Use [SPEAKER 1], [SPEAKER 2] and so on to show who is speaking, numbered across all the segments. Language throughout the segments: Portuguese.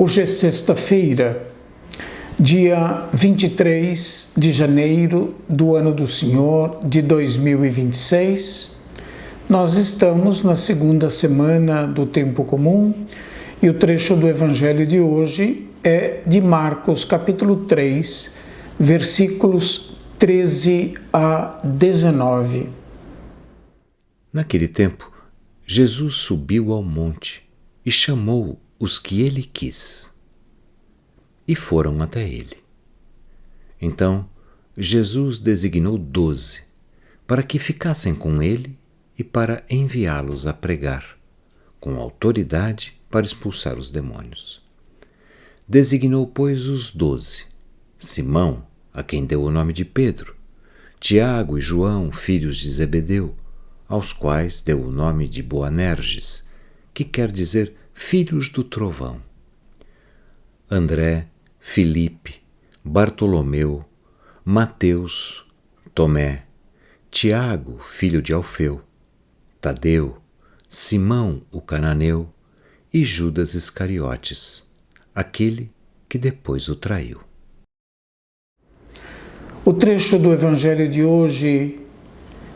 [SPEAKER 1] Hoje é sexta-feira, dia 23 de janeiro do ano do Senhor de 2026. Nós estamos na segunda semana do tempo comum e o trecho do Evangelho de hoje é de Marcos, capítulo 3, versículos 13 a 19.
[SPEAKER 2] Naquele tempo, Jesus subiu ao monte e chamou os que ele quis, e foram até ele. Então, Jesus designou 12, para que ficassem com ele e para enviá-los a pregar, com autoridade para expulsar os demônios. Designou, pois, os 12, Simão, a quem deu o nome de Pedro, Tiago e João, filhos de Zebedeu, aos quais deu o nome de Boanerges, que quer dizer filhos do trovão, André, Filipe, Bartolomeu, Mateus, Tomé, Tiago, filho de Alfeu, Tadeu, Simão, o cananeu, e Judas Iscariotes, aquele que depois o traiu.
[SPEAKER 1] O trecho do Evangelho de hoje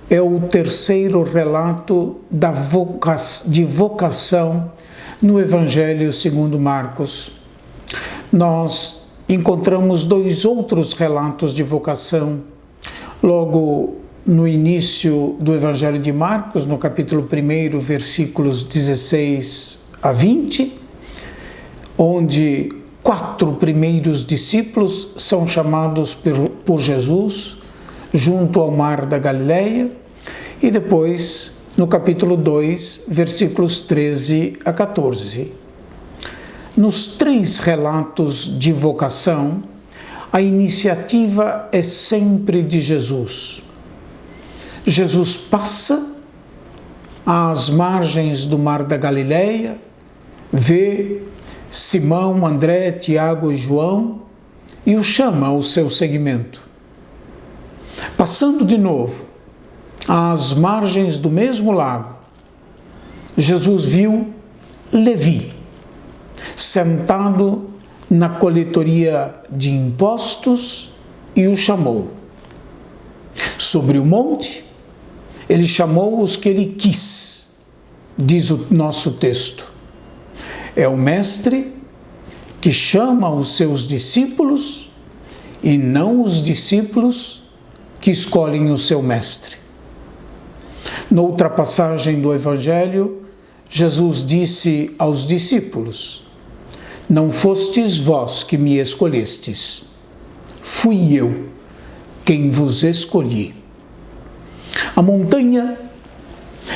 [SPEAKER 1] é o terceiro relato de vocação no Evangelho segundo Marcos. Nós encontramos dois outros relatos de vocação logo no início do Evangelho de Marcos, no capítulo 1, versículos 16 a 20, onde 4 primeiros discípulos são chamados por Jesus junto ao mar da Galileia, e depois no capítulo 2, versículos 13 a 14. Nos 3 relatos de vocação, a iniciativa é sempre de Jesus. Jesus passa às margens do mar da Galileia, vê Simão, André, Tiago e João e os chama ao seu seguimento. Passando de novo às margens do mesmo lago, Jesus viu Levi sentado na coletoria de impostos e o chamou. Sobre o monte, ele chamou os que ele quis, diz o nosso texto. É o mestre que chama os seus discípulos e não os discípulos que escolhem o seu mestre. Noutra passagem do Evangelho, Jesus disse aos discípulos: "Não fostes vós que me escolhestes, fui eu quem vos escolhi." A montanha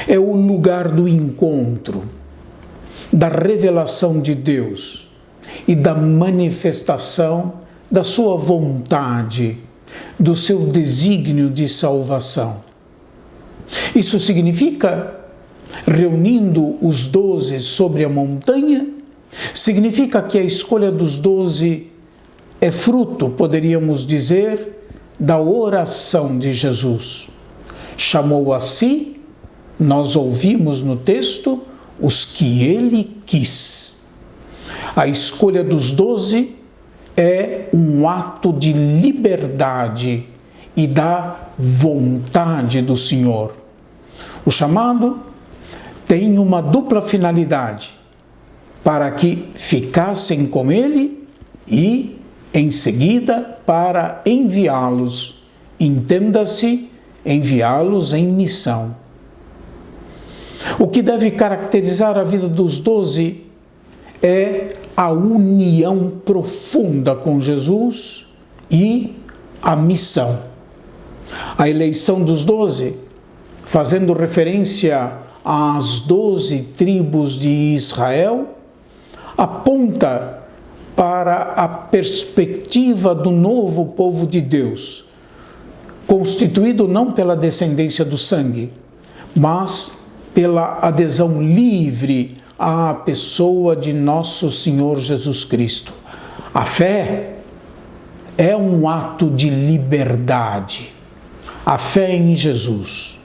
[SPEAKER 1] é o lugar do encontro, da revelação de Deus e da manifestação da sua vontade, do seu desígnio de salvação. Isso significa, reunindo os 12 sobre a montanha, significa que a escolha dos 12 é fruto, poderíamos dizer, da oração de Jesus. Chamou a si, nós ouvimos no texto, os que ele quis. A escolha dos 12 é um ato de liberdade e da vontade do Senhor. O chamado tem uma dupla finalidade: para que ficassem com ele e, em seguida, para enviá-los. Entenda-se, enviá-los em missão. O que deve caracterizar a vida dos 12 é a união profunda com Jesus e a missão. A eleição dos 12, fazendo referência às 12 tribos de Israel, aponta para a perspectiva do novo povo de Deus, constituído não pela descendência do sangue, mas pela adesão livre à pessoa de nosso Senhor Jesus Cristo. A fé é um ato de liberdade. A fé em Jesus.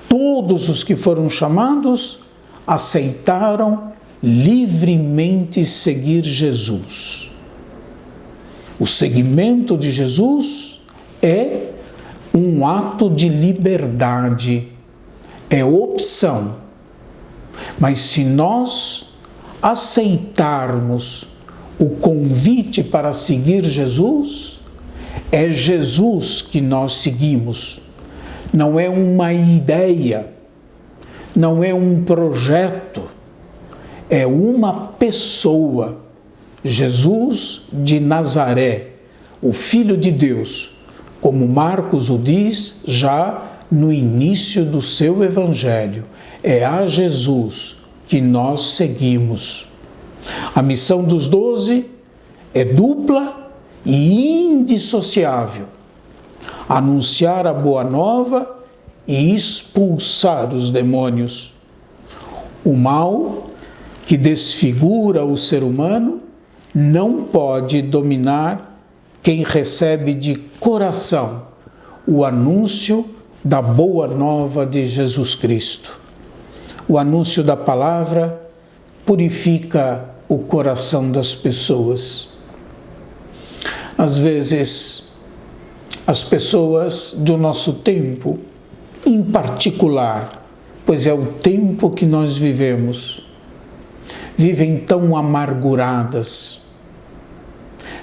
[SPEAKER 1] Todos os que foram chamados aceitaram livremente seguir Jesus. O seguimento de Jesus é um ato de liberdade, é opção. Mas se nós aceitarmos o convite para seguir Jesus, é Jesus que nós seguimos. Não é uma ideia, não é um projeto, é uma pessoa, Jesus de Nazaré, o Filho de Deus, como Marcos o diz já no início do seu Evangelho. É a Jesus que nós seguimos. A missão dos 12 é dupla e indissociável: anunciar a boa nova e expulsar os demônios. O mal que desfigura o ser humano não pode dominar quem recebe de coração o anúncio da boa nova de Jesus Cristo. O anúncio da palavra purifica o coração das pessoas. Às vezes, as pessoas do nosso tempo, em particular, pois é o tempo que nós vivemos, vivem tão amarguradas,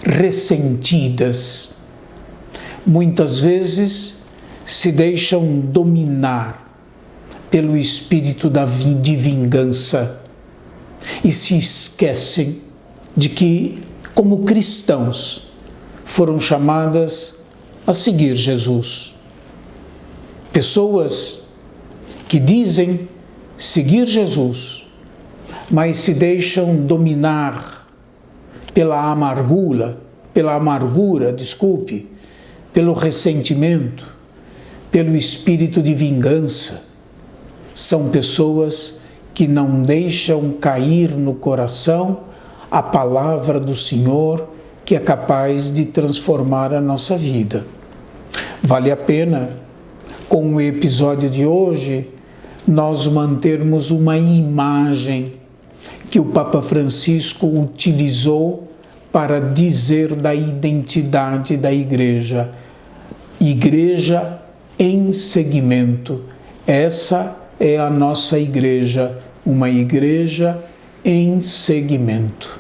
[SPEAKER 1] ressentidas, muitas vezes se deixam dominar pelo espírito de vingança e se esquecem de que, como cristãos, foram chamadas a seguir Jesus. Pessoas que dizem seguir Jesus, mas se deixam dominar pela amargura, pelo ressentimento, pelo espírito de vingança. São pessoas que não deixam cair no coração a palavra do Senhor, que é capaz de transformar a nossa vida. Vale a pena, com o episódio de hoje, nós mantermos uma imagem que o Papa Francisco utilizou para dizer da identidade da igreja. Igreja em seguimento. Essa é a nossa igreja, uma igreja em seguimento.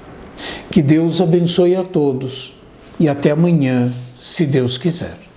[SPEAKER 1] Que Deus abençoe a todos e até amanhã, se Deus quiser.